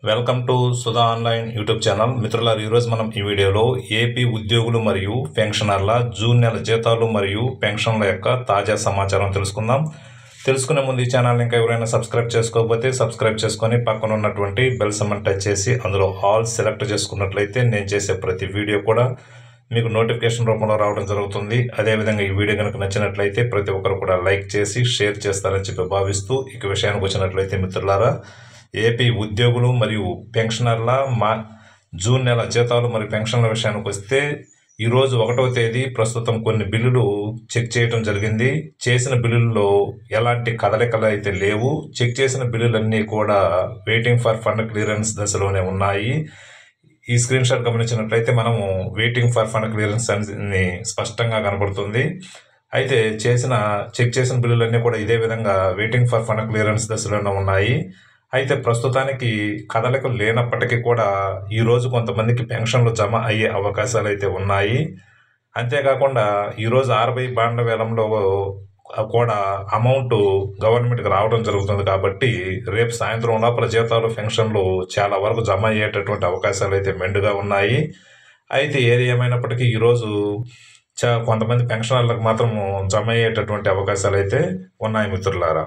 Welcome to Sudha online YouTube channel. మిత్రులారా, ఈరోజు మనం ఈ వీడియోలో ఏపీ ఉద్యోగులు మరియు పెన్షనర్ల జూన్ నెల జీతాలు మరియు పెన్షన్ల యొక్క తాజా సమాచారం తెలుసుకుందాం. తెలుసుకునే ముందు ఈ ఛానల్ని ఇంకా ఎవరైనా సబ్స్క్రైబ్ చేసుకోకపోతే సబ్స్క్రైబ్ చేసుకొని పక్కన ఉన్నటువంటి బెల్ సింబల్ టచ్ చేసి అందులో ఆల్ సెలెక్ట్ చేసుకున్నట్లయితే నేను చేసే ప్రతి వీడియో కూడా మీకు నోటిఫికేషన్ రూపంలో రావడం జరుగుతుంది. అదేవిధంగా ఈ వీడియో కనుక నచ్చినట్లయితే ప్రతి ఒక్కరు కూడా లైక్ చేసి షేర్ చేస్తారని చెప్పి భావిస్తూ ఇక విషయానికి వచ్చినట్లయితే మిత్రులారా, ఏపీ ఉద్యోగులు మరియు పెన్షనర్ల జూన్ నెల జీతాలు మరియు పెన్షన్ల విషయానికి వస్తే ఈరోజు 1వ తేదీ ప్రస్తుతం కొన్ని బిల్లులు చెక్ చేయడం జరిగింది. చేసిన బిల్లుల్లో ఎలాంటి కదలికలు అయితే లేవు. చెక్ చేసిన బిల్లులన్నీ కూడా వెయిటింగ్ ఫర్ ఫండ్ క్లియరెన్స్ దశలోనే ఉన్నాయి. ఈ స్క్రీన్ షాట్ గమనించినట్లయితే మనము వెయిటింగ్ ఫర్ ఫండ్ క్లియరెన్స్ అని స్పష్టంగా కనబడుతుంది. అయితే చెక్ చేసిన బిల్లులన్నీ కూడా ఇదే విధంగా వెయిటింగ్ ఫర్ ఫండ్ క్లియరెన్స్ దశలోనే ఉన్నాయి. అయితే ప్రస్తుతానికి కదలికలు లేనప్పటికీ కూడా ఈరోజు కొంతమందికి పెన్షన్లు జమ అయ్యే అవకాశాలు అయితే ఉన్నాయి. అంతేకాకుండా ఈరోజు ఆర్బీఐ బాండ్ల వేలంలో కూడా అమౌంట్ గవర్నమెంట్కి రావడం జరుగుతుంది. కాబట్టి రేపు సాయంత్రం లోపల జీతాలు పెన్షన్లు చాలా వరకు జమ అయ్యేటటువంటి అవకాశాలు అయితే మెండుగా ఉన్నాయి. అయితే ఏది ఏమైనప్పటికీ ఈరోజు కొంతమంది పెన్షనర్లకు మాత్రం జమ అయ్యేటటువంటి అవకాశాలు అయితే ఉన్నాయి మిత్రులారా.